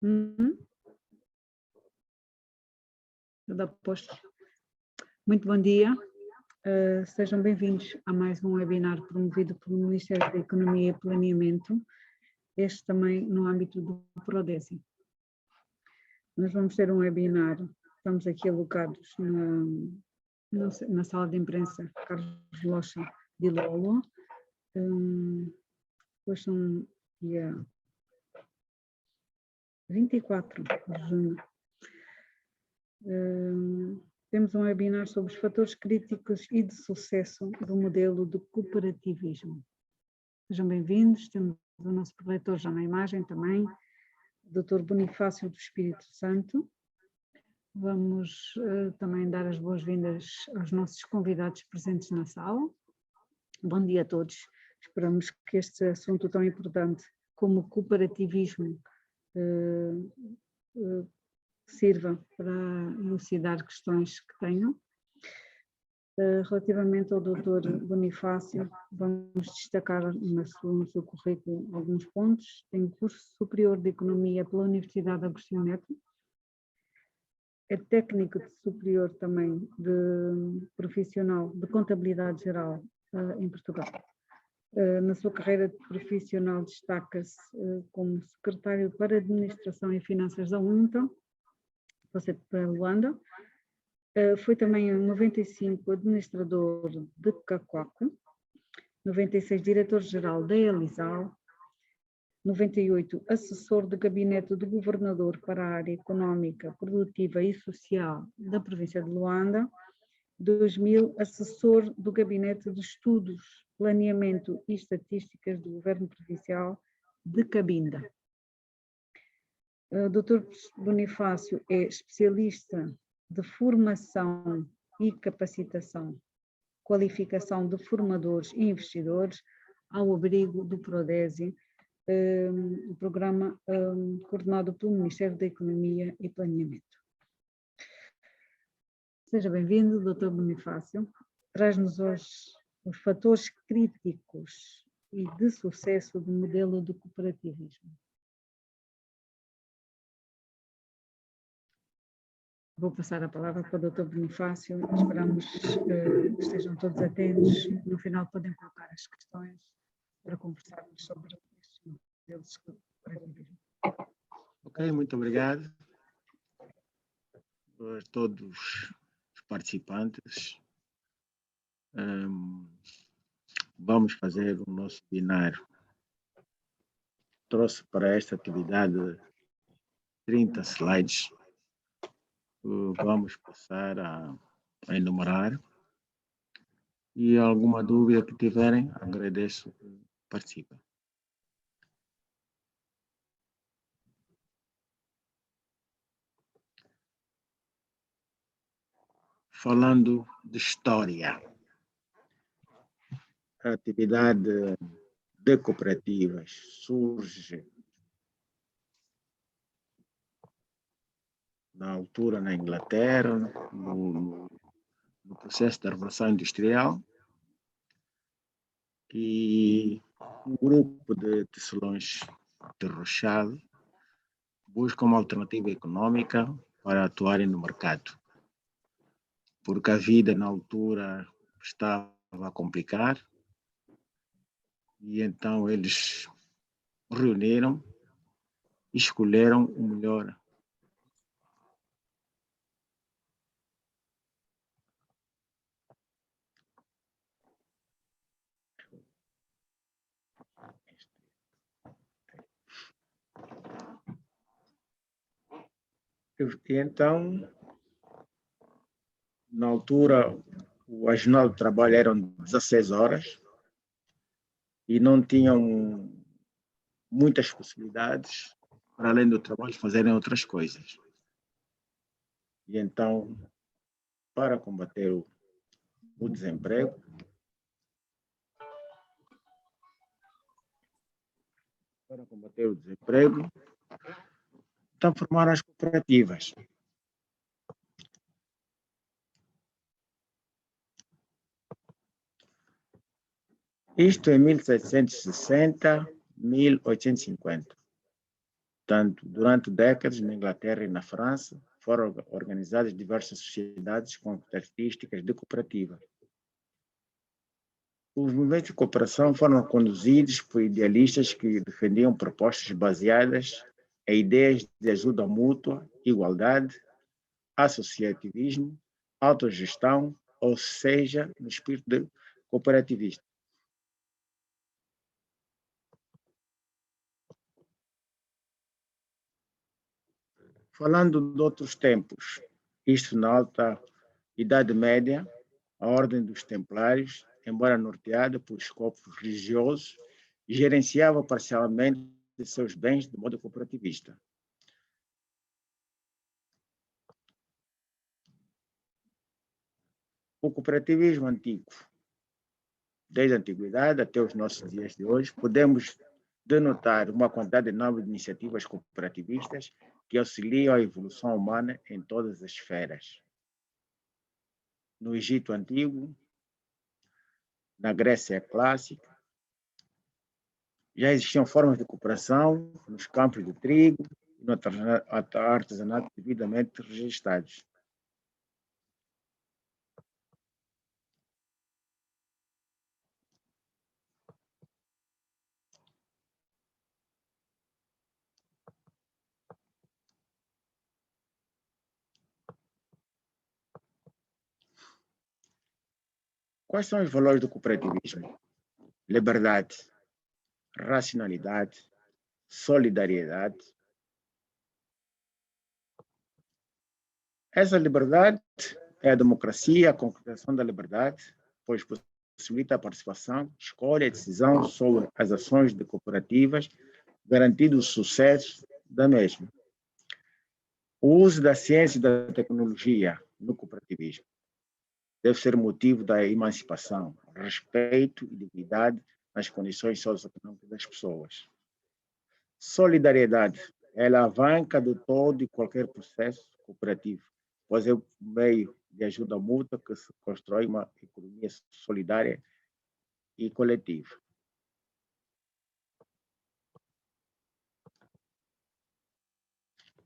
Tudo a posto. Muito bom dia. Sejam bem-vindos a mais um webinar promovido pelo Ministério da Economia e Planeamento, este também no âmbito do Prodesi. Nós vamos ter um webinar, estamos aqui alocados na sala de imprensa Carlos Locha de Lolo. Hoje são dia 24 de junho. Temos um webinar sobre os fatores críticos e de sucesso do modelo do cooperativismo. Sejam bem-vindos, temos o nosso preletor já na imagem também, o Dr. Bonifácio do Espírito Santo. Vamos também dar as boas-vindas aos nossos convidados presentes na sala. Bom dia a todos. Esperamos que este assunto tão importante como o cooperativismo sirva para elucidar questões que tenham. Relativamente ao Dr. Bonifácio, vamos destacar no seu currículo alguns pontos. Tem curso superior de Economia pela Universidade Agostinho Neto. É técnico de superior também de profissional de Contabilidade Geral em Portugal. Na sua carreira profissional destaca-se como secretário para Administração e Finanças da UNTA, para Luanda. Foi também em 95 administrador de Cacoaco, 96 diretor-geral da Elisal, 98 assessor de gabinete do governador para a área económica, produtiva e social da província de Luanda, 2000 assessor do gabinete de estudos, planeamento e estatísticas do governo provincial de Cabinda. O Dr. Bonifácio é especialista de formação e capacitação, qualificação de formadores e investidores ao abrigo do Prodesi, o programa coordenado pelo Ministério da Economia e Planeamento. Seja bem-vindo, Dr. Bonifácio. Traz-nos hoje os fatores críticos e de sucesso do modelo do cooperativismo. Vou passar a palavra para o Dr. Bonifácio. Esperamos que estejam todos atentos. No final podem colocar as questões para conversarmos sobre estes modelos de cooperativismo. Ok, muito obrigado a todos os participantes. Vamos fazer o nosso webinar. Trouxe para esta atividade 30 slides. Vamos passar a enumerar. E alguma dúvida que tiverem, agradeço que participem. Falando de história, a atividade de cooperativas surge na altura na Inglaterra, no processo da Revolução Industrial, e um grupo de tecelões de rochado busca uma alternativa econômica para atuarem no mercado, porque a vida na altura estava a complicar, e então eles reuniram e escolheram o melhor. E então, na altura, a jornada de trabalho eram 16 horas e não tinham muitas possibilidades, para além do trabalho, fazerem outras coisas. E então, para combater o desemprego, então formaram as cooperativas. Isto em 1760, 1850. Portanto, durante décadas, na Inglaterra e na França, foram organizadas diversas sociedades com características de cooperativa. Os movimentos de cooperação foram conduzidos por idealistas que defendiam propostas baseadas em ideias de ajuda mútua, igualdade, associativismo, autogestão, ou seja, no espírito de cooperativista. Falando de outros tempos, isto na alta Idade Média, a Ordem dos Templários, embora norteada por escopos religiosos, gerenciava parcialmente seus bens de modo cooperativista. O cooperativismo antigo, desde a antiguidade até os nossos dias de hoje, podemos denotar uma quantidade enorme de iniciativas cooperativistas que auxiliam a evolução humana em todas as esferas. No Egito Antigo, na Grécia Clássica, já existiam formas de cooperação nos campos de trigo e no artesanato devidamente registrados. Quais são os valores do cooperativismo? Liberdade, racionalidade, solidariedade. Essa liberdade é a democracia, a concretização da liberdade, pois possibilita a participação, escolha e decisão sobre as ações de cooperativas, garantindo o sucesso da mesma. O uso da ciência e da tecnologia no cooperativismo deve ser motivo da emancipação, respeito e dignidade nas condições socioeconômicas das pessoas. Solidariedade é a alavanca do todo e qualquer processo cooperativo, pois é o meio de ajuda mútua que se constrói uma economia solidária e coletiva.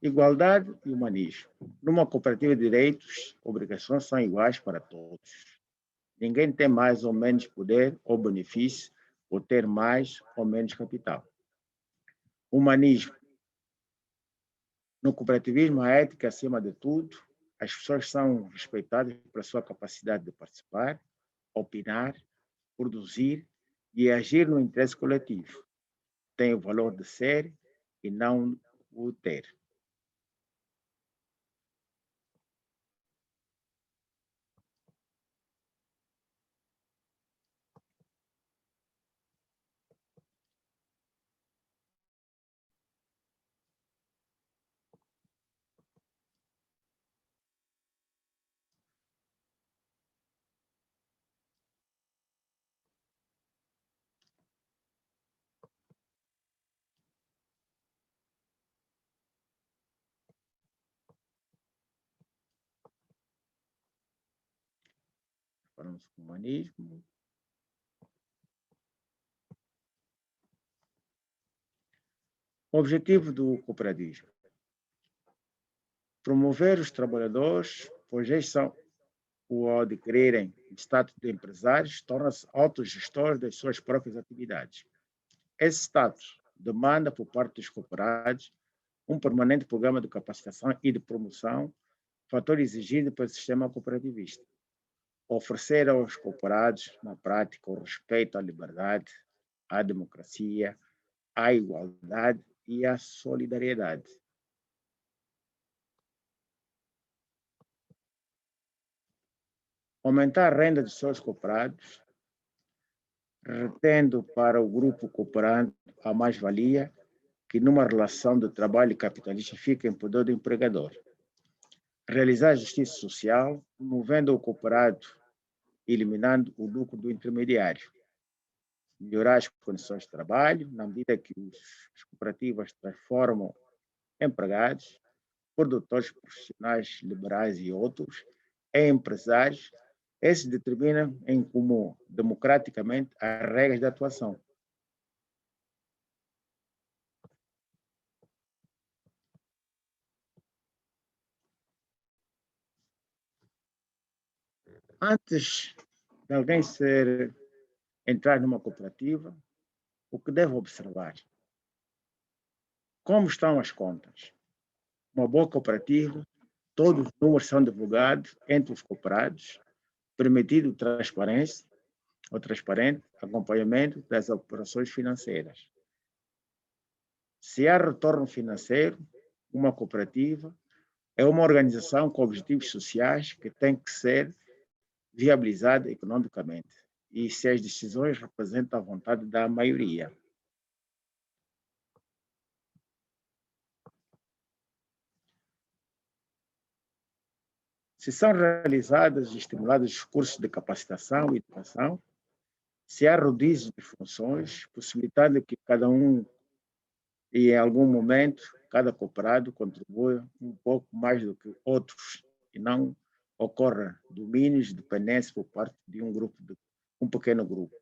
Igualdade e humanismo. Numa cooperativa de direitos, obrigações são iguais para todos. Ninguém tem mais ou menos poder ou benefício por ter mais ou menos capital. Humanismo. No cooperativismo, a ética acima de tudo, as pessoas são respeitadas pela sua capacidade de participar, opinar, produzir e agir no interesse coletivo. Tem o valor de ser e não o ter. Falamos com o humanismo. O objetivo do cooperativismo: promover os trabalhadores, pois eles são, ao adquirirem o status de empresários, tornam-se autogestores das suas próprias atividades. Esse status demanda, por parte dos cooperados, um permanente programa de capacitação e de promoção, fator exigido pelo sistema cooperativista. Oferecer aos cooperados, na prática, o respeito à liberdade, à democracia, à igualdade e à solidariedade. Aumentar a renda dos seus cooperados, retendo para o grupo cooperante a mais-valia que numa relação de trabalho capitalista fica em poder do empregador. Realizar a justiça social, promovendo o cooperado, eliminando o lucro do intermediário. Melhorar as condições de trabalho, na medida que as cooperativas transformam empregados, produtores profissionais liberais e outros, em empresários. Esses determinam em comum, democraticamente, as regras de atuação. Antes de alguém entrar numa cooperativa, o que deve observar? Como estão as contas? Uma boa cooperativa, todos os números são divulgados entre os cooperados, permitido transparente acompanhamento das operações financeiras. Se há retorno financeiro, uma cooperativa é uma organização com objetivos sociais que tem que ser viabilizada economicamente e se as decisões representam a vontade da maioria. Se são realizados e estimulados cursos de capacitação e educação, se há rodízio de funções, possibilitando que cada um, e em algum momento, cada cooperado contribua um pouco mais do que outros e não ocorra domínios de dependência por parte de um pequeno grupo.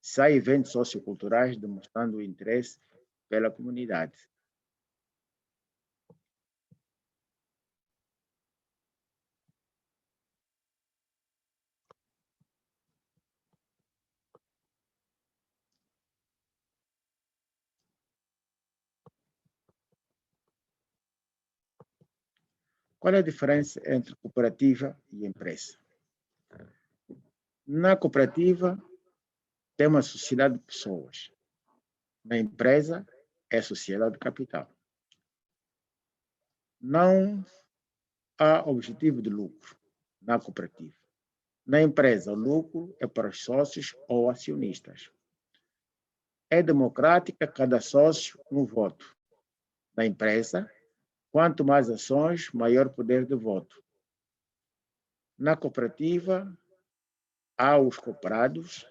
Se há eventos socioculturais demonstrando o interesse pela comunidade. Qual é a diferença entre cooperativa e empresa? Na cooperativa, tem uma sociedade de pessoas. Na empresa, é sociedade de capital. Não há objetivo de lucro na cooperativa. Na empresa, o lucro é para os sócios ou acionistas. É democrática, cada sócio um voto. Na empresa, quanto mais ações, maior poder de voto. Na cooperativa, há os cooperados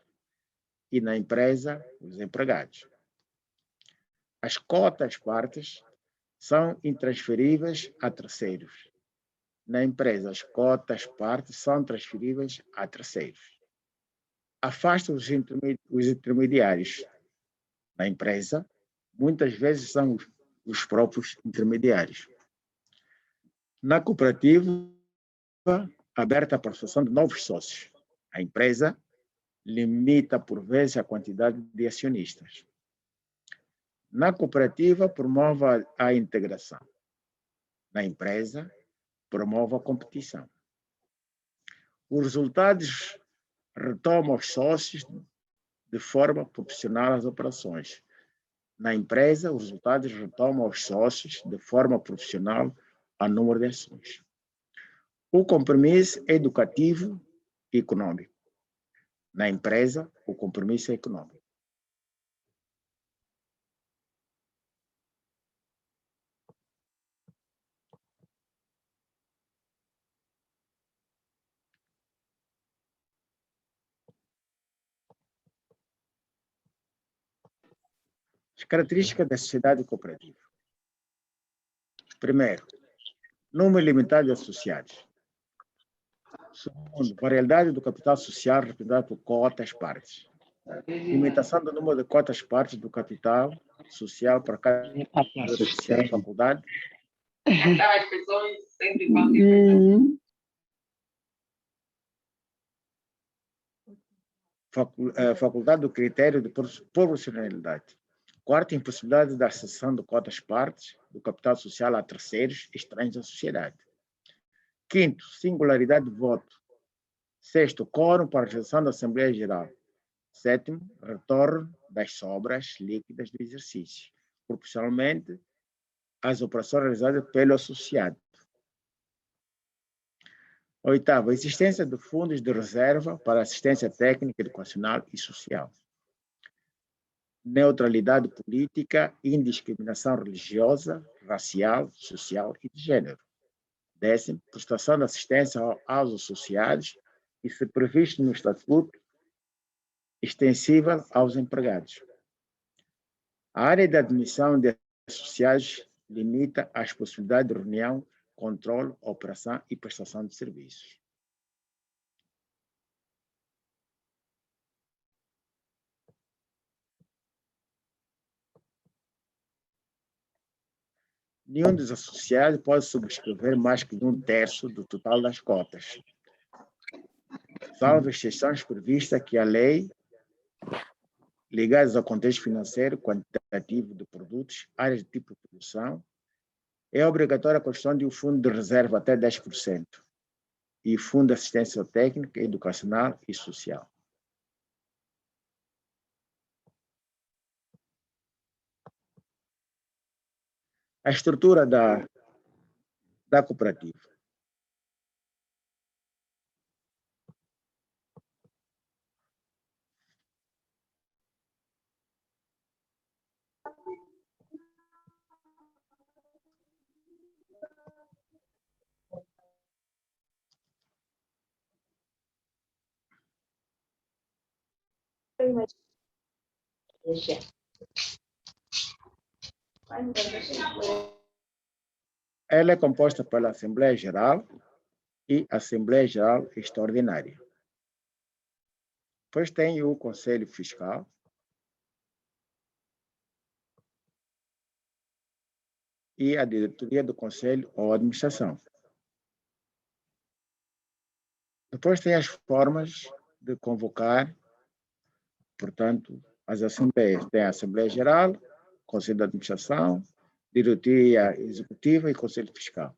e na empresa, os empregados. As cotas-partes são intransferíveis a terceiros. Na empresa, as cotas-partes são transferíveis a terceiros. Afasta os intermediários. Na empresa, muitas vezes são os próprios intermediários. Na cooperativa, aberta a participação de novos sócios. A empresa limita, por vezes, a quantidade de acionistas. Na cooperativa, promove a integração. Na empresa, promove a competição. Os resultados retomam os sócios de forma proporcional às operações. Na empresa, os resultados retomam os sócios de forma proporcional ao número de ações. O compromisso é educativo e econômico. Na empresa, o compromisso é econômico. As características da sociedade cooperativa. Primeiro, número limitado de associados. Segundo, variedade do capital social representada por cotas-partes. Limitação do número de cotas-partes do capital social para cada social faculdade. Faculdade do critério de proporcionalidade. Quarto, impossibilidade da cessão de cotas-partes do capital social a terceiros estranhos à sociedade. Quinto, singularidade de voto. Sexto, quórum para a realização da Assembleia Geral. Sétimo, retorno das sobras líquidas do exercício, proporcionalmente às operações realizadas pelo associado. Oitavo, existência de fundos de reserva para assistência técnica, educacional e social. Neutralidade política, indiscriminação religiosa, racial, social e de gênero. Décimo, prestação de assistência aos associados e, se previsto no Estatuto, extensível aos empregados. A área de admissão de associados limita as possibilidades de reunião, controle, operação e prestação de serviços. Nenhum dos associados pode subscrever mais que 1/3 do total das cotas. salvo exceções previstas que a lei, ligadas ao contexto financeiro, quantitativo de produtos, áreas de tipo de produção, é obrigatória a construção de um fundo de reserva até 10% e fundo de assistência técnica, educacional e social. A estrutura da cooperativa. Ela é composta pela Assembleia Geral e Assembleia Geral Extraordinária. Depois tem o Conselho Fiscal, e a diretoria do Conselho ou administração. Depois tem as formas de convocar, portanto, as assembleias. Tem a Assembleia Geral, Conselho de Administração, diretoria executiva e Conselho Fiscal.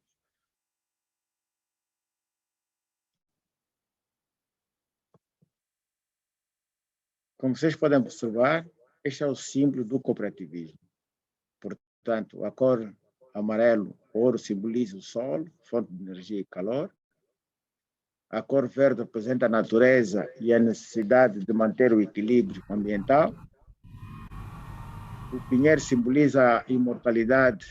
Como vocês podem observar, este é o símbolo do cooperativismo. Portanto, a cor amarelo, ouro, simboliza o sol, fonte de energia e calor. A cor verde representa a natureza e a necessidade de manter o equilíbrio ambiental. O pinheiro simboliza a imortalidade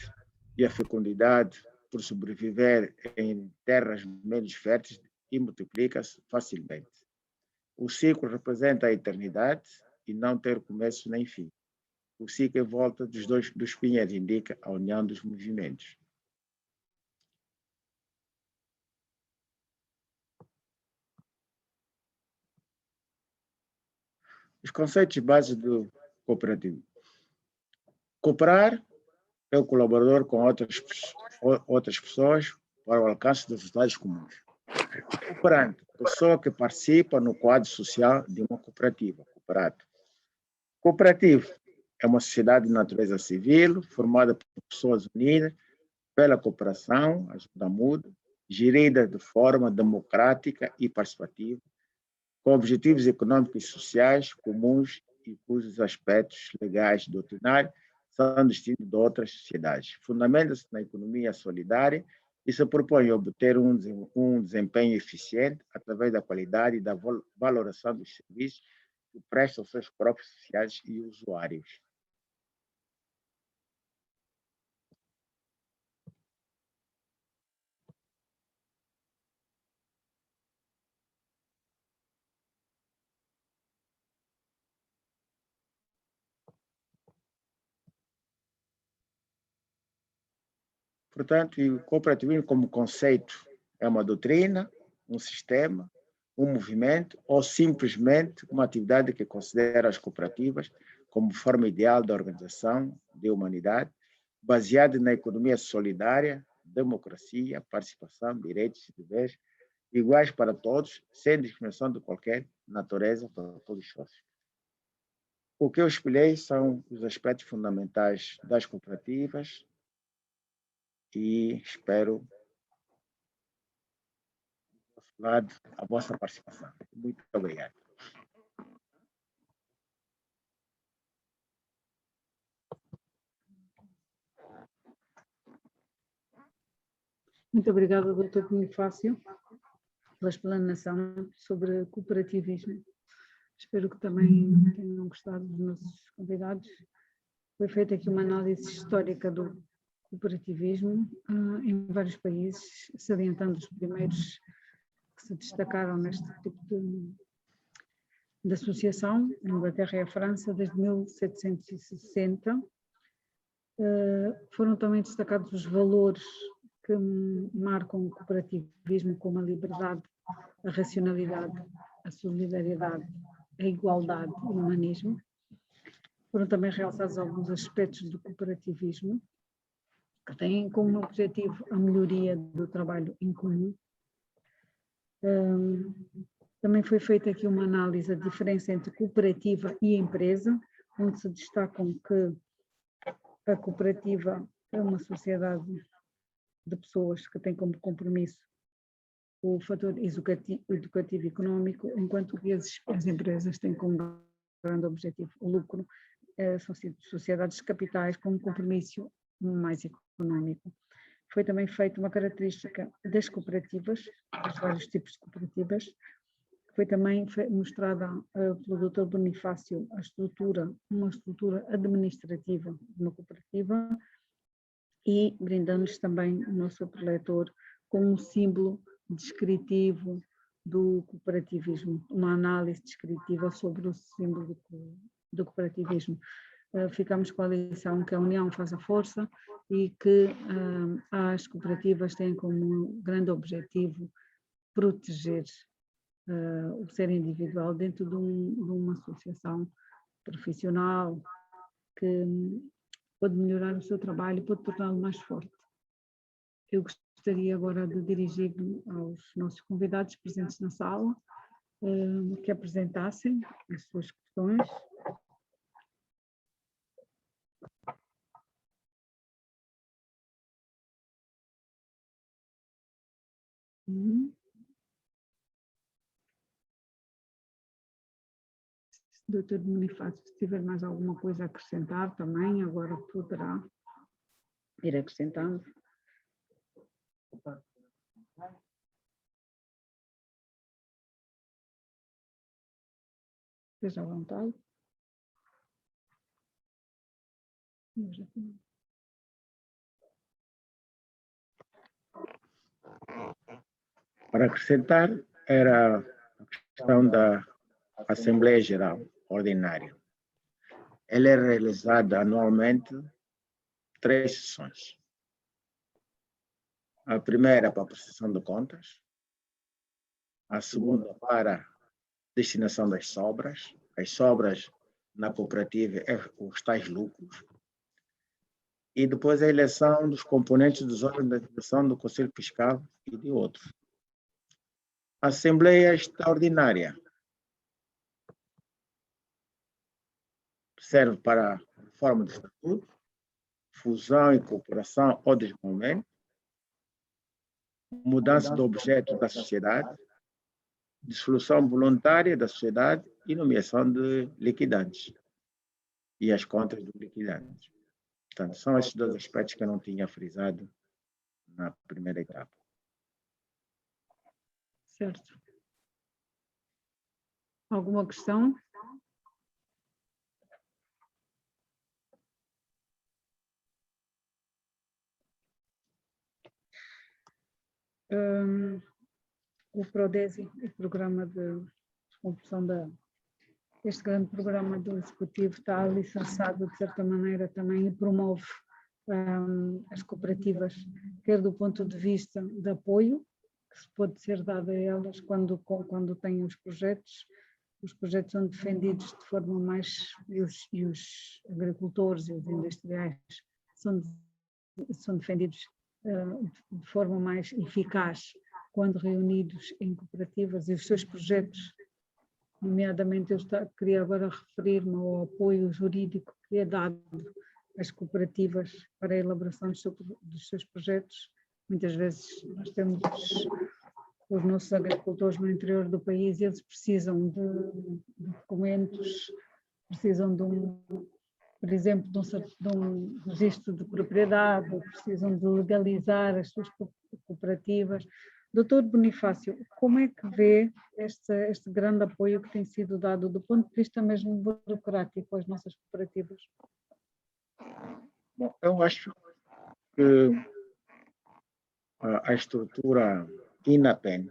e a fecundidade por sobreviver em terras menos férteis e multiplica-se facilmente. O ciclo representa a eternidade e não ter começo nem fim. O ciclo em volta dos pinheiros indica a união dos movimentos. Os conceitos básicos do cooperativo. Cooperar é o colaborador com outras pessoas para o alcance dos resultados comuns. Cooperante, pessoa que participa no quadro social de uma cooperativa. Cooperado. Cooperativo é uma sociedade de natureza civil formada por pessoas unidas pela cooperação, ajuda mútua, gerida de forma democrática e participativa, com objetivos econômicos e sociais comuns e cujos aspectos legais doutrinários são distintos de outras sociedades. Fundamenta-se na economia solidária e se propõe a obter um desempenho eficiente através da qualidade e da valoração dos serviços que prestam aos seus próprios sociais e usuários. Portanto, o cooperativismo como conceito é uma doutrina, um sistema, um movimento ou simplesmente uma atividade que considera as cooperativas como forma ideal da organização da humanidade, baseada na economia solidária, democracia, participação, direitos e deveres iguais para todos, sem discriminação de qualquer natureza para todos os sócios. O que eu espelhei são os aspectos fundamentais das cooperativas, e espero a vossa participação. Muito obrigado. Muito obrigada, Dr. Bonifácio, pela explanação sobre cooperativismo. Espero que também tenham gostado dos nossos convidados. Foi feita aqui uma análise histórica do cooperativismo em vários países, salientando os primeiros que se destacaram neste tipo de associação, a Inglaterra e a França, desde 1760. Foram também destacados os valores que marcam o cooperativismo, como a liberdade, a racionalidade, a solidariedade, a igualdade e o humanismo. Foram também realçados alguns aspectos do cooperativismo, que têm como objetivo a melhoria do trabalho em comum. Também foi feita aqui uma análise da diferença entre cooperativa e empresa, onde se destacam que a cooperativa é uma sociedade de pessoas que tem como compromisso o fator educativo e económico, enquanto que as empresas têm como grande objetivo o lucro, sociedades de capitais com um compromisso mais económico. Foi também feita uma característica das cooperativas, dos vários tipos de cooperativas. Foi também mostrada pelo Dr. Bonifácio uma estrutura administrativa de uma cooperativa e brindando-nos também o nosso preletor com um símbolo descritivo do cooperativismo, uma análise descritiva sobre o símbolo do cooperativismo. Ficamos com a lição que a união faz a força e que as cooperativas têm como grande objetivo proteger o ser individual dentro de uma associação profissional que pode melhorar o seu trabalho e pode torná-lo mais forte. Eu gostaria agora de dirigir-me aos nossos convidados presentes na sala, que apresentassem as suas questões. Doutor Bonifácio, se tiver mais alguma coisa a acrescentar também, agora poderá ir acrescentando. Esteja à vontade. Para acrescentar, era a questão da Assembleia Geral Ordinária. Ela é realizada anualmente 3 sessões. A primeira para a prestação de contas, a segunda para destinação das sobras. As sobras na cooperativa é os tais lucros. E depois a eleição dos componentes dos órgãos da direção do Conselho Fiscal e de outros. A Assembleia Extraordinária serve para reforma do estatuto, fusão, incorporação ou desmembramento, mudança do objeto da sociedade, dissolução voluntária da sociedade e nomeação de liquidantes e as contas dos liquidantes. Portanto, são esses 2 aspectos que eu não tinha frisado na primeira etapa. Certo. Alguma questão? O PRODESI, o programa de compulsão este grande programa do Executivo está alicerçado, de certa maneira, também e promove as cooperativas, quer do ponto de vista de apoio, que se pode ser dado a elas quando têm os projetos são defendidos de forma mais, e os agricultores e os industriais são defendidos de forma mais eficaz quando reunidos em cooperativas e os seus projetos, nomeadamente eu queria agora referir-me ao apoio jurídico que é dado às cooperativas para a elaboração dos seus projetos. Muitas vezes nós temos os nossos agricultores no interior do país e eles precisam de documentos, precisam por exemplo, de um registro de propriedade, precisam de legalizar as suas cooperativas. Doutor Bonifácio, como é que vê este grande apoio que tem sido dado do ponto de vista mesmo burocrático às nossas cooperativas? Bom, eu acho que a estrutura INAPEN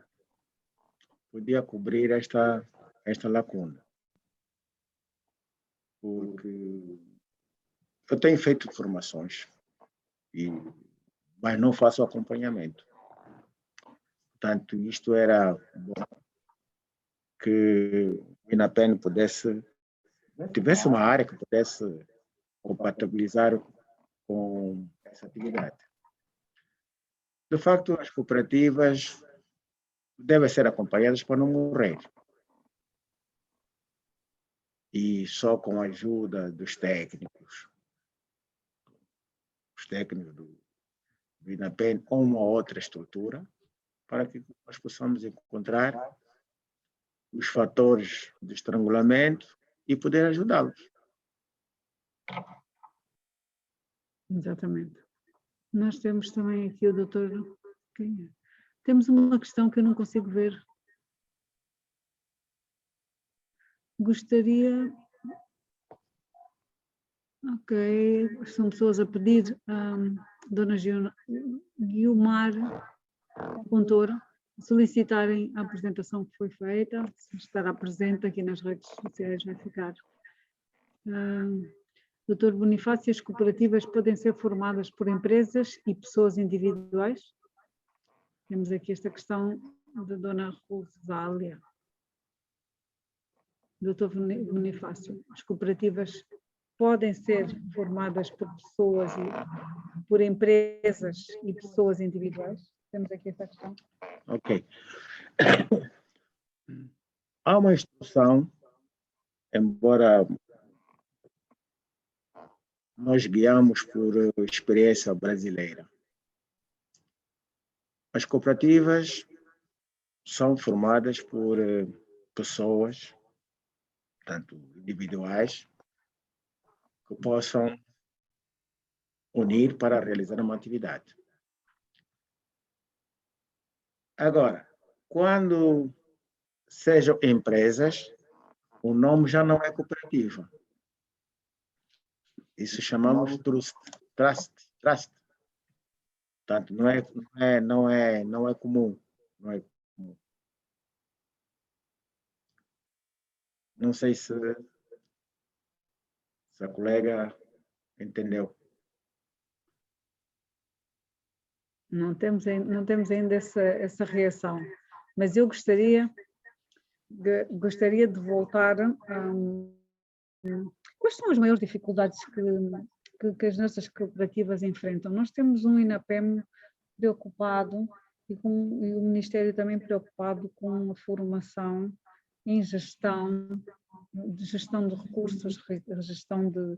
podia cobrir esta lacuna, porque eu tenho feito formações, mas não faço acompanhamento. Portanto, isto era bom que o INAPEN tivesse uma área que pudesse compatibilizar com essa atividade. De facto, as cooperativas devem ser acompanhadas para não morrer. e só com a ajuda dos técnicos, os técnicos do INAPEM, ou uma outra estrutura, para que nós possamos encontrar os fatores de estrangulamento e poder ajudá-los. Exatamente. Nós temos também aqui o doutor... Quem é? Temos uma questão que eu não consigo ver. Gostaria... Ok, são pessoas a pedir a dona Guiomar Pontoura solicitarem a apresentação que foi feita, se estará presente aqui nas redes sociais, vai ficar. Doutor Bonifácio, as cooperativas podem ser formadas por empresas e pessoas individuais? Temos aqui esta questão da dona Rosália. Doutor Bonifácio, as cooperativas podem ser formadas por pessoas, por empresas e pessoas individuais? Temos aqui esta questão. Ok. Há uma instrução, embora nós guiamos por experiência brasileira. As cooperativas são formadas por pessoas, tanto individuais, que possam unir para realizar uma atividade. Agora, quando sejam empresas, o nome já não é cooperativa. Isso chamamos trust. Portanto, não é comum. Não é comum. Não sei se a colega entendeu. Não temos ainda essa reação, mas eu gostaria de voltar a... Quais são as maiores dificuldades que as nossas cooperativas enfrentam? Nós temos um INAPEM preocupado e o Ministério também preocupado com a formação em gestão de recursos, gestão de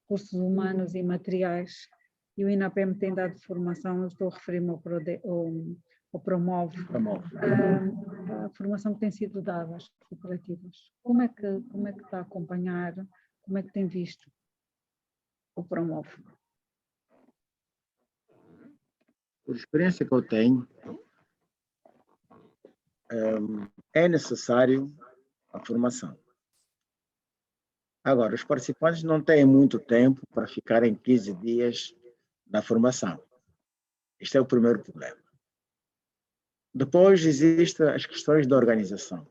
recursos humanos e materiais, e o INAPEM tem dado formação, eu estou a referir-me ao Promove, a formação que tem sido dada às cooperativas. Como é que está a acompanhar, como é que tem visto o Promove? Por experiência que eu tenho, é necessário a formação. Agora, os participantes não têm muito tempo para ficarem 15 dias na formação. Este é o primeiro problema. Depois existem as questões da organização.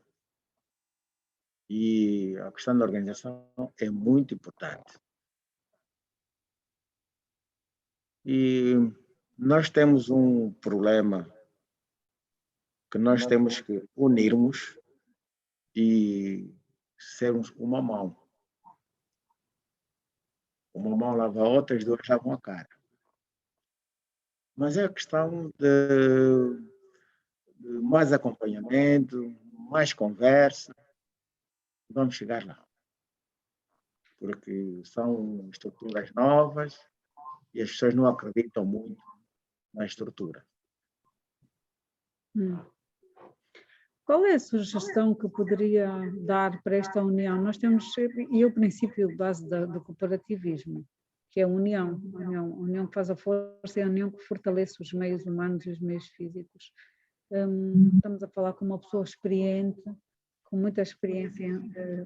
E a questão da organização é muito importante. E nós temos um problema que nós temos que unirmos e sermos uma mão. Uma mão lava a outra, as duas lavam a cara. Mas é a questão de mais acompanhamento, mais conversa. Vamos chegar lá. Porque são estruturas novas e as pessoas não acreditam muito na estrutura. Qual é a sugestão que poderia dar para esta união? Nós temos, e o princípio base do cooperativismo, que é a união que faz a força, é a união que fortalece os meios humanos e os meios físicos. Estamos a falar com uma pessoa experiente, com muita experiência,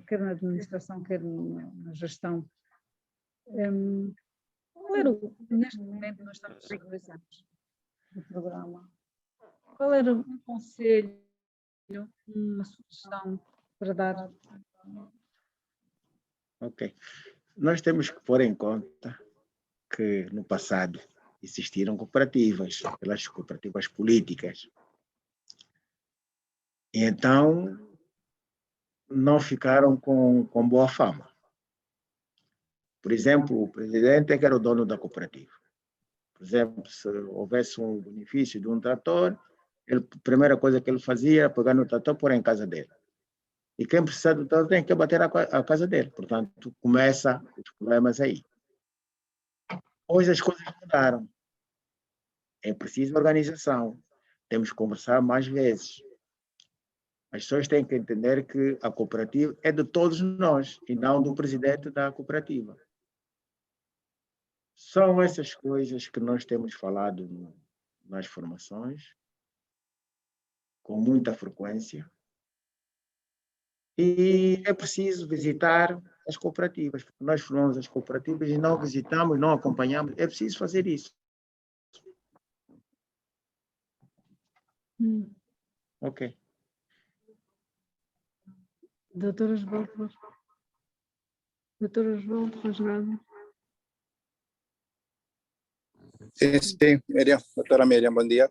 quer na administração, quer na gestão. Neste momento nós estamos há 2 anos do programa. Qual era um conselho, uma sugestão para dar? Ok. Nós temos que pôr em conta que no passado existiram cooperativas, aquelas cooperativas políticas. E então não ficaram com boa fama. Por exemplo, o presidente é que era o dono da cooperativa. Por exemplo, se houvesse um benefício de um trator, a primeira coisa que ele fazia era pegar no trator e pôr em casa dele. E quem precisa do trator tem que abater a casa dele. Portanto, começa os problemas aí. Hoje as coisas mudaram. É preciso organização. Temos que conversar mais vezes. As pessoas têm que entender que a cooperativa é de todos nós e não do presidente da cooperativa. São essas coisas que nós temos falado nas formações, com muita frequência. E é preciso visitar as cooperativas, porque nós formamos as cooperativas e não visitamos, não acompanhamos. É preciso fazer isso. Ok. Doutora Osvaldo Rasgado. Sim, Miriam. Doutora Miriam, bom dia.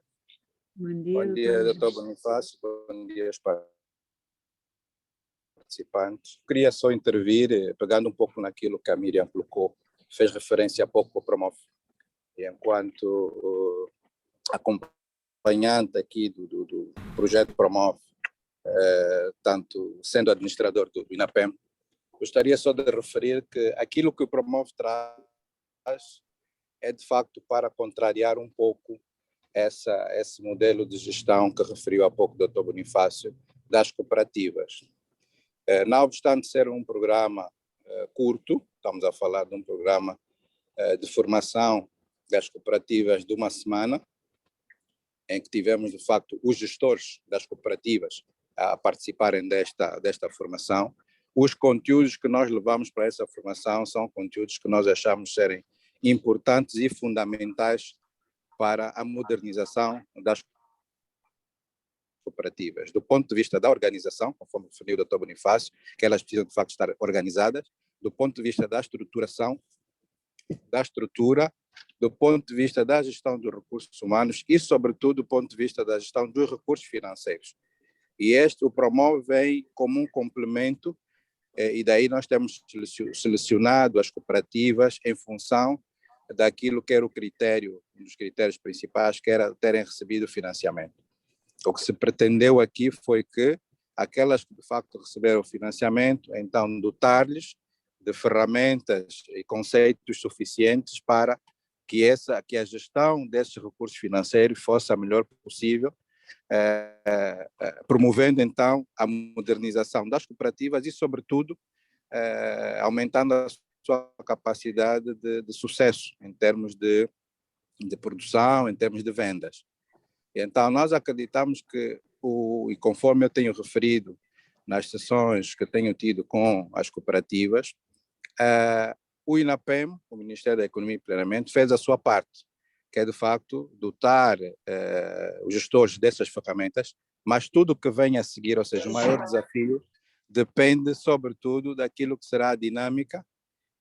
Bom dia, Bom dia, doutor Bonifácio. Bom dia aos participantes. Queria só intervir, pegando um pouco naquilo que a Miriam colocou, fez referência há pouco ao Promove. E enquanto acompanhante aqui do projeto Promove, tanto sendo administrador do INAPEM, gostaria só de referir que aquilo que o Promove traz é de facto para contrariar um pouco esse modelo de gestão que referiu há pouco o Dr. Bonifácio das cooperativas. Não obstante ser um programa curto, estamos a falar de um programa de formação das cooperativas de uma semana, em que tivemos de facto os gestores das cooperativas a participarem desta formação. Os conteúdos que nós levamos para essa formação são conteúdos que nós achamos serem importantes e fundamentais para a modernização das cooperativas. Do ponto de vista da organização, conforme referiu o Dr. Bonifácio, que elas precisam de facto estar organizadas, do ponto de vista da estruturação, da estrutura, do ponto de vista da gestão dos recursos humanos e, sobretudo, do ponto de vista da gestão dos recursos financeiros. E o Promove vem como um complemento, e daí nós temos selecionado as cooperativas em função daquilo que era o critério, um dos critérios principais, que era terem recebido financiamento. O que se pretendeu aqui foi que aquelas que de facto receberam financiamento, então dotar-lhes de ferramentas e conceitos suficientes para que a gestão desses recursos financeiros fosse a melhor possível, promovendo então a modernização das cooperativas e, sobretudo, aumentando a sua capacidade de sucesso em termos de produção, em termos de vendas. Então, nós acreditamos que, e conforme eu tenho referido nas sessões que tenho tido com as cooperativas, o INAPEM, o Ministério da Economia e Planeamento, fez a sua parte, que é, de facto, dotar os gestores dessas ferramentas, mas tudo que vem a seguir, ou seja, o maior desafio, depende, sobretudo, daquilo que será a dinâmica,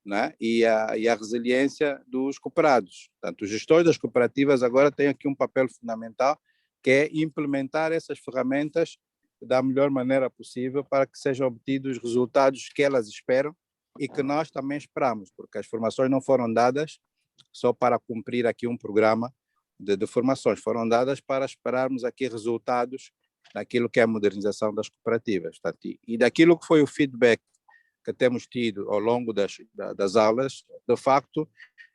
né, e a resiliência dos cooperados. Portanto, os gestores das cooperativas agora têm aqui um papel fundamental, que é implementar essas ferramentas da melhor maneira possível para que sejam obtidos os resultados que elas esperam e que nós também esperamos, porque as formações não foram dadas só para cumprir aqui um programa de formações, foram dadas para esperarmos aqui resultados naquilo que é a modernização das cooperativas. Portanto, e daquilo que foi o feedback que temos tido ao longo das aulas, de facto,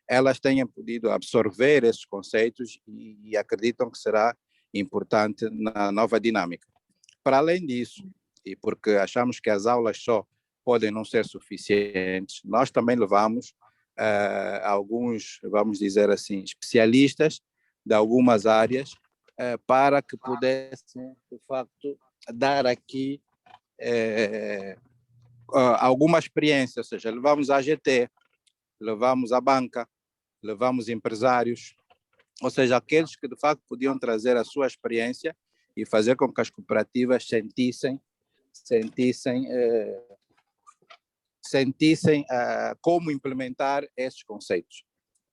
elas tenham podido absorver esses conceitos e acreditam que será importante na nova dinâmica. Para além disso, e porque achamos que as aulas só podem não ser suficientes, nós também levamos alguns, vamos dizer assim, especialistas de algumas áreas para que pudessem, de facto, dar aqui alguma experiência, ou seja, levamos a AGT, levamos a banca, levamos empresários, ou seja, aqueles que de facto podiam trazer a sua experiência e fazer com que as cooperativas sentissem como implementar esses conceitos.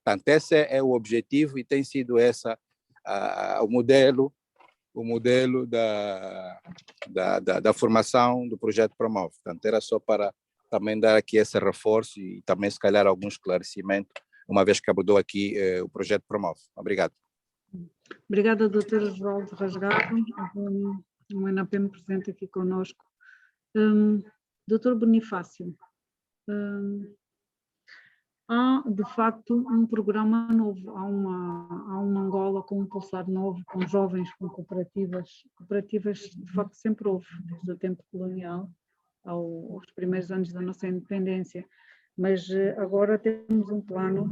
Portanto, esse é o objetivo e tem sido o modelo da formação do projeto Promove. Portanto, era só para também dar aqui esse reforço e também, se calhar, algum esclarecimento, uma vez que abordou aqui o projeto Promove. Obrigado. Obrigada, doutor Osvaldo Rasgado, o INAPEM presente aqui conosco Doutor Bonifácio, há de facto um programa novo, há uma Angola com um pulsar novo, com jovens, com cooperativas de facto sempre houve, desde o tempo colonial, aos primeiros anos da nossa independência, mas agora temos um plano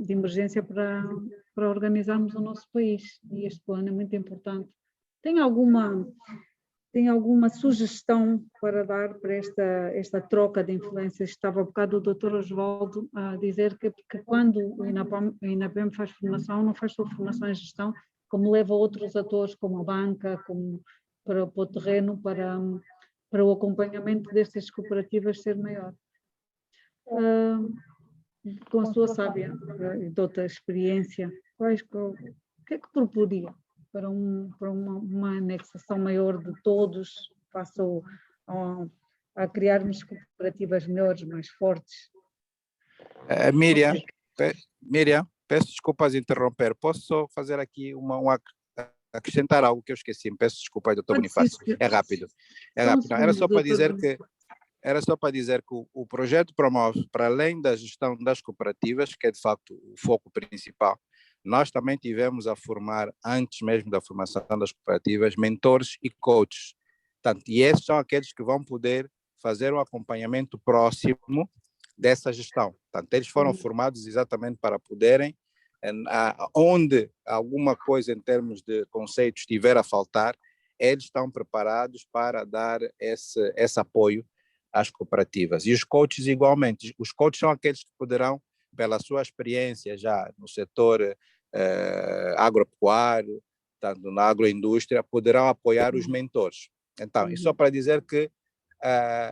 de emergência para organizarmos o nosso país, e este plano é muito importante. Tem alguma sugestão para dar para esta troca de influências? Estava há bocado o Dr. Osvaldo a dizer que quando o INAPEM faz formação, não faz só formação em gestão, como leva outros atores, como a banca, para o terreno, para o acompanhamento destas cooperativas ser maior. Com a sua sábia e douta experiência, o que é que proporia para uma anexação maior de todos, face a criarmos cooperativas melhores, mais fortes? Miriam, peço desculpas interromper. Posso só fazer aqui acrescentar algo que eu esqueci? Peço desculpas, doutor Bonifácio. É rápido. Não, era só para dizer que o projeto promove, para além da gestão das cooperativas, que é de facto o foco principal, nós também tivemos a formar, antes mesmo da formação das cooperativas, mentores e coaches. Portanto, e esses são aqueles que vão poder fazer um acompanhamento próximo dessa gestão. Portanto, eles foram formados exatamente para poderem, onde alguma coisa em termos de conceitos estiver a faltar, eles estão preparados para dar esse apoio às cooperativas. E os coaches igualmente. Os coaches são aqueles que poderão, pela sua experiência já no setor agropecuário, tanto na agroindústria, poderão apoiar os mentores. Então, isso só para dizer que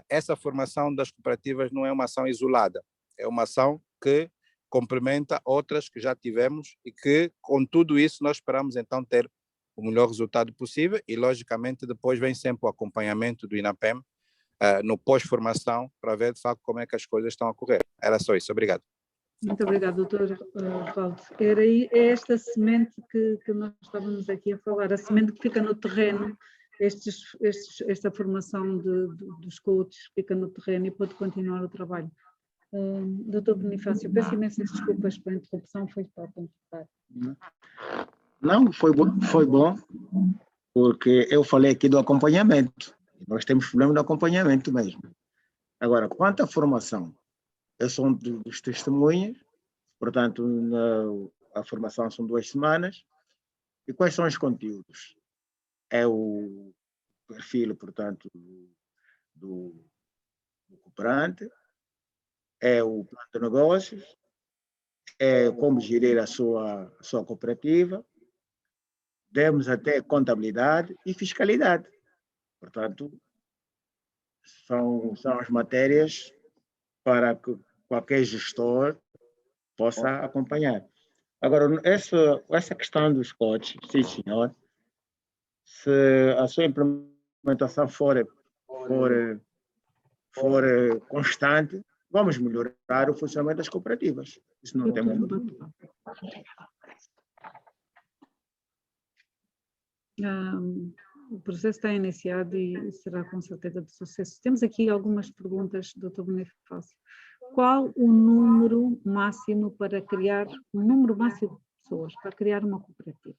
essa formação das cooperativas não é uma ação isolada, é uma ação que complementa outras que já tivemos e que, com tudo isso, nós esperamos então ter o melhor resultado possível e, logicamente, depois vem sempre o acompanhamento do INAPEM no pós-formação para ver, de facto, como é que as coisas estão a correr. Era só isso. Obrigado. Muito obrigada, doutor Osvaldo. É esta semente que nós estávamos aqui a falar, a semente que fica no terreno, esta formação dos coaches fica no terreno e pode continuar o trabalho. Doutor Bonifácio, peço imensas desculpas pela interrupção, foi para completar. Não, foi bom, porque eu falei aqui do acompanhamento. Nós temos problema do acompanhamento mesmo. Agora, quanto à formação, eu sou um dos testemunhas, portanto, a formação são 2 semanas. E quais são os conteúdos? É o perfil, portanto, do cooperante, é o plano de negócios, é como gerir a sua cooperativa, temos até contabilidade e fiscalidade. Portanto, são as matérias para que qualquer gestor possa acompanhar. Agora, essa questão dos coaches, sim, senhor, se a sua implementação for constante, vamos melhorar o funcionamento das cooperativas. Isso não tem muito. O processo está iniciado e será com certeza de sucesso. Temos aqui algumas perguntas, doutor Bonifácio. Qual o número máximo para criar, o número máximo de pessoas para criar uma cooperativa?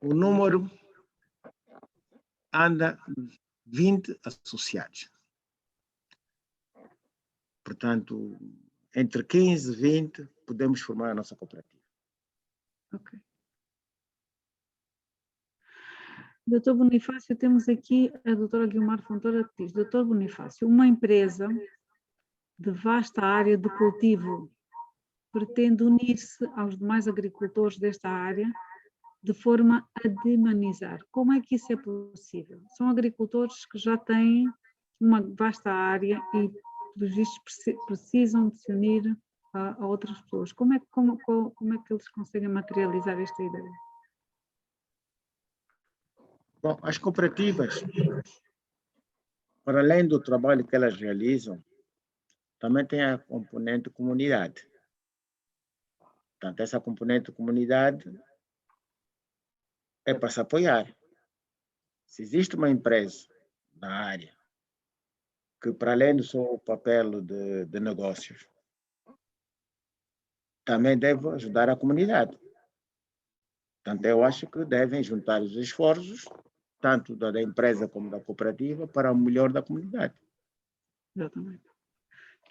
O número anda 20 associados. Portanto, entre 15 e 20 podemos formar a nossa cooperativa. Ok. Doutor Bonifácio, temos aqui a doutora Guilmar Fontoura que diz: doutor Bonifácio, uma empresa de vasta área de cultivo pretende unir-se aos demais agricultores desta área de forma a dinamizar. Como é que isso é possível? São agricultores que já têm uma vasta área e, pelos vistos, precisam de se unir a outras pessoas. Como é que eles conseguem materializar esta ideia? Bom, as cooperativas, para além do trabalho que elas realizam, também tem a componente comunidade. Portanto, essa componente comunidade é para se apoiar. Se existe uma empresa na área que, para além do seu papel de negócios, também deve ajudar a comunidade. Portanto, eu acho que devem juntar os esforços, tanto da empresa como da cooperativa, para o melhor da comunidade. Exatamente.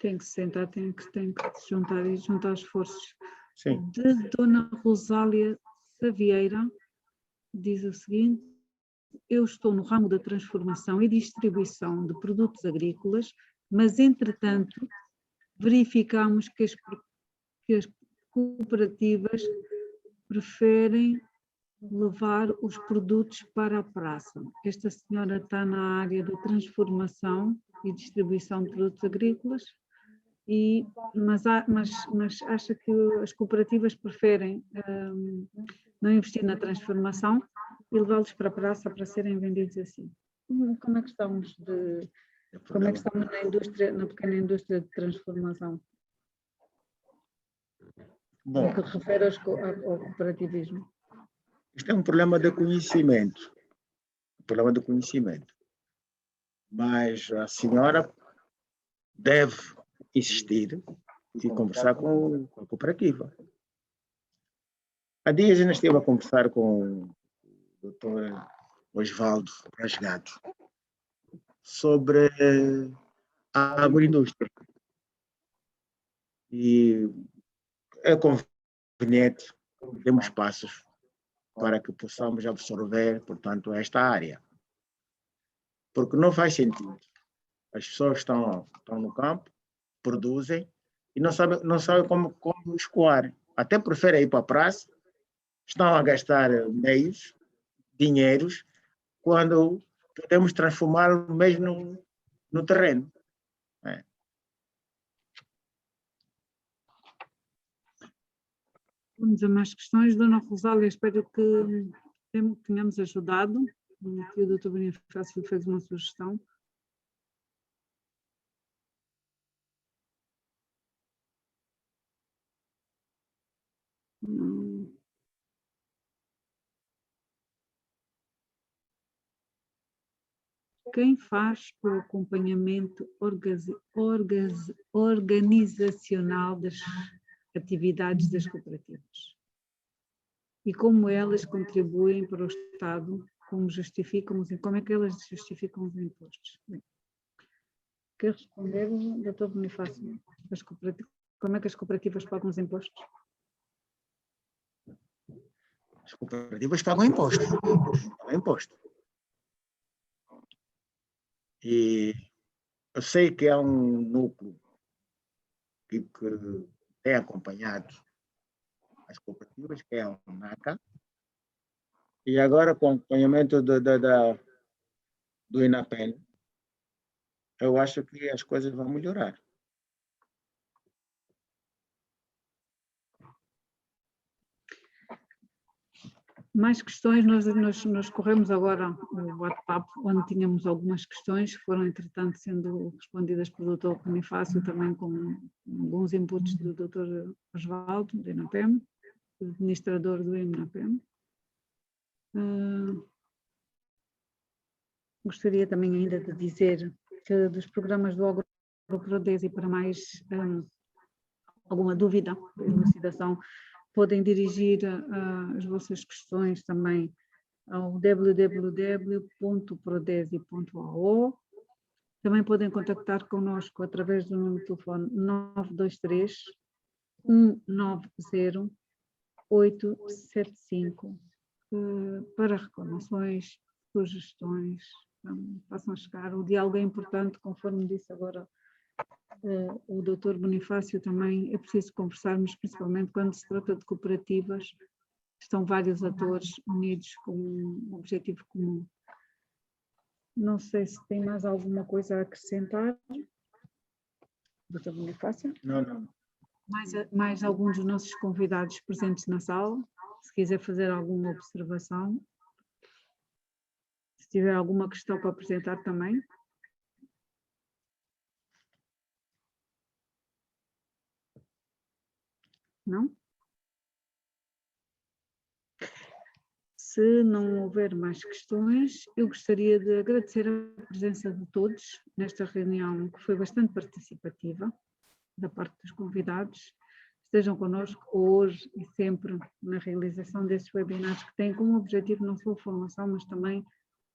Tem que se sentar, tem que se juntar e juntar esforços. Sim. De Dona Rosália Savieira, diz o seguinte: eu estou no ramo da transformação e distribuição de produtos agrícolas, mas, entretanto, verificamos que as cooperativas preferem levar os produtos para a praça. Esta senhora está na área da transformação e distribuição de produtos agrícolas, mas acha que as cooperativas preferem não investir na transformação e levá-los para a praça para serem vendidos assim. Como é que estamos na pequena indústria de transformação? Bom, No que refere ao cooperativismo. isto é um problema de conhecimento. Mas a senhora deve insistir e conversar com a cooperativa. Há dias eu estive a conversar com o Dr. Osvaldo Rasgado sobre a agroindústria. E é conveniente que demos passos para que possamos absorver, portanto, esta área. Porque não faz sentido. As pessoas estão no campo, produzem e não sabem como escoar. Até preferem ir para a praça, estão a gastar meios, dinheiros, quando podemos transformá-lo mesmo no terreno. É. Vamos a mais questões. Dona Rosália, espero que tenhamos ajudado. Aqui o Dr. Bonifácio fez uma sugestão. Quem faz o acompanhamento organizacional das atividades das cooperativas? E como elas contribuem para o Estado? Como é que elas justificam os impostos? Bem, quer responder, Dr. Bonifácio? Como é que as cooperativas pagam os impostos? As cooperativas pagam imposto. E eu sei que há um núcleo que tem acompanhado as cooperativas, que é o NACA, e agora com o acompanhamento do INAPEN, eu acho que as coisas vão melhorar. Mais questões, nós corremos agora o bate-papo, onde tínhamos algumas questões que foram, entretanto, sendo respondidas pelo Dr. Bonifácio, também com alguns inputs do Dr. Osvaldo, do INAPEM, administrador do INAPEM. Gostaria também ainda de dizer que dos programas do AgroProdesi, para mais alguma dúvida, elucidação, podem dirigir as vossas questões também ao www.prodesi.ao. Também podem contactar connosco através do número de telefone 923 190 875 para reclamações, sugestões. Então, façam chegar. O diálogo é importante, conforme disse agora o Dr. Bonifácio, também é preciso conversarmos, principalmente quando se trata de cooperativas, estão vários atores unidos com um objetivo comum. Não sei se tem mais alguma coisa a acrescentar, Dr. Bonifácio? Não. Mais alguns dos nossos convidados presentes na sala, se quiser fazer alguma observação, se tiver alguma questão para apresentar também. Não? Se não houver mais questões, eu gostaria de agradecer a presença de todos nesta reunião, que foi bastante participativa, da parte dos convidados. Estejam connosco hoje e sempre na realização destes webinars que têm como objetivo não só a formação, mas também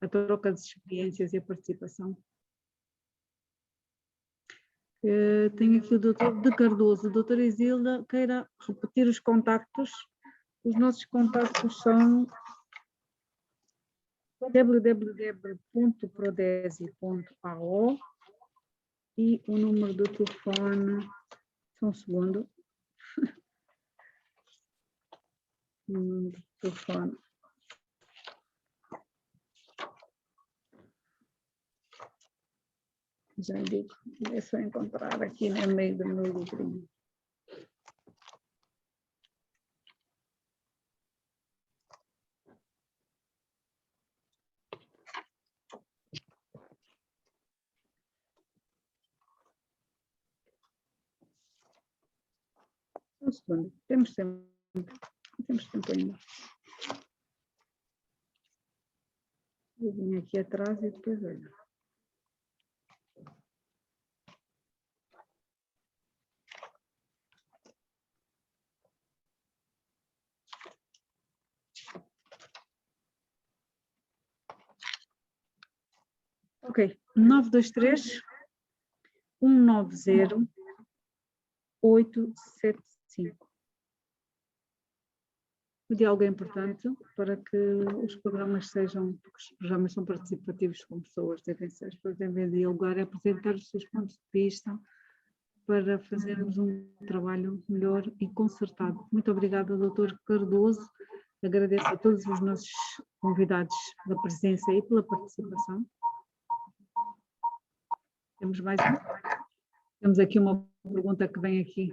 a troca de experiências e a participação. Tenho aqui o Dr. de Cardoso. Doutora Isilda, queira repetir os contactos? Os nossos contactos são www.prodesi.ao e o número do telefone, só um segundo, o número do telefone. Já digo, é só encontrar aqui no meio do meu livrinho. Um segundo, temos tempo ainda. Eu vim aqui atrás e depois olho. Ok, 923 190 875. De algo importante para que os programas sejam, porque os programas são participativos com pessoas, devem ser, as pessoas devem dialogar e apresentar os seus pontos de vista para fazermos um trabalho melhor e concertado. Muito obrigada, Dr. Cardoso. Agradeço a todos os nossos convidados pela presença e pela participação. Temos mais um? Temos aqui uma pergunta que vem aqui.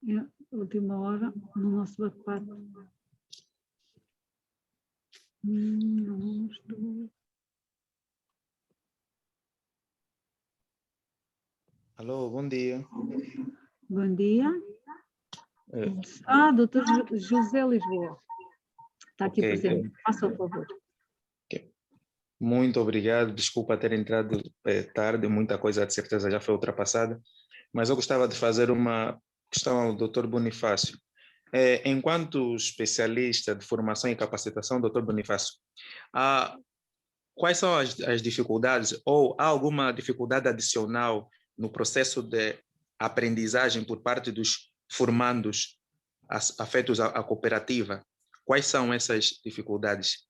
É a última hora no nosso bate-papo. Não estou. Alô, bom dia. Bom dia. Doutor José Lisboa. Está aqui presente. Faça o favor. Muito obrigado. Desculpa ter entrado tarde, muita coisa de certeza já foi ultrapassada, mas eu gostava de fazer uma questão ao Dr. Bonifácio. Enquanto especialista de formação e capacitação, Dr. Bonifácio, quais são as dificuldades ou há alguma dificuldade adicional no processo de aprendizagem por parte dos formandos afetos à cooperativa? Quais são essas dificuldades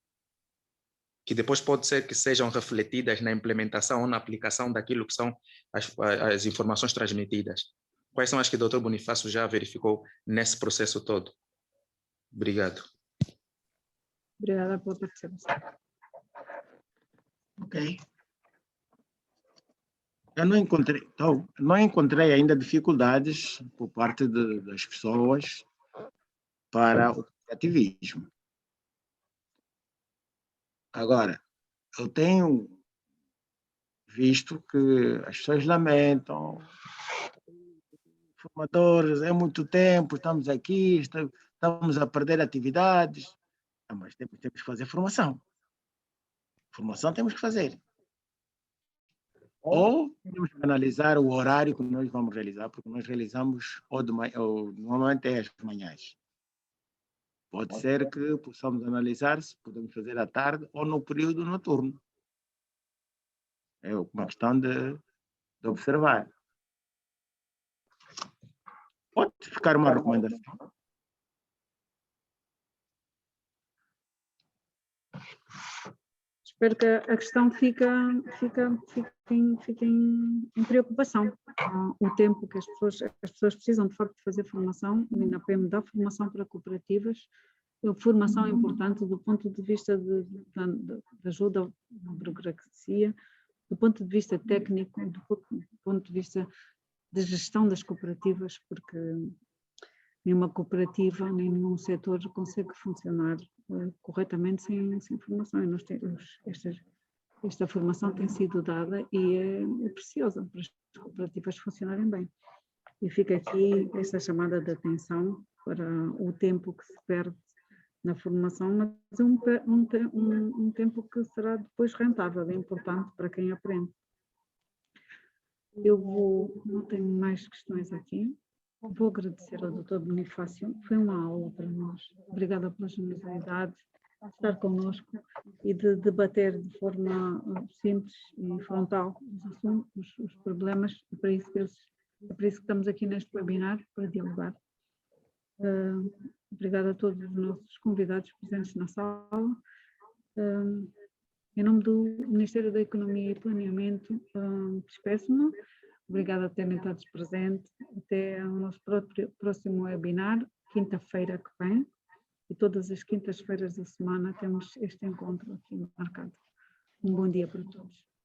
que depois pode ser que sejam refletidas na implementação ou na aplicação daquilo que são as informações transmitidas? Quais são as que o Dr. Bonifácio já verificou nesse processo todo? Obrigado. Obrigada pela participação. Ok. Eu não encontrei ainda dificuldades por parte das pessoas para o cooperativismo. Agora, eu tenho visto que as pessoas lamentam, formadores, é muito tempo, estamos aqui, estamos a perder atividades, mas temos que fazer formação. Formação temos que fazer. Ou temos que analisar o horário que nós vamos realizar, porque nós realizamos normalmente é às manhãs. Pode ser que possamos analisar se podemos fazer à tarde ou no período noturno. É uma questão de observar. Pode ficar uma recomendação. Espero que a questão fique em preocupação. O tempo que as pessoas precisam, de facto, de fazer formação, o INAPEM dá formação para cooperativas. A formação é importante do ponto de vista de ajuda à burocracia, do ponto de vista técnico, do ponto de vista de gestão das cooperativas, porque nenhuma cooperativa, nenhum setor consegue funcionar corretamente sem formação. E nós esta formação tem sido dada e é preciosa para as cooperativas funcionarem bem. E fica aqui esta chamada de atenção para o tempo que se perde na formação, mas é um tempo que será depois rentável, é importante para quem aprende. Não tenho mais questões aqui. Vou agradecer ao Dr. Bonifácio, foi uma aula para nós. Obrigada pela generosidade de estar connosco e de debater de forma simples e frontal os assuntos, os problemas, é para isso que estamos aqui neste webinar, para dialogar. Obrigada a todos os nossos convidados presentes na sala. Em nome do Ministério da Economia e Planeamento, despeço-me. Obrigada por terem estado presentes. Até o nosso próximo webinar, quinta-feira que vem. E todas as quintas-feiras da semana temos este encontro aqui marcado. Um bom dia para todos.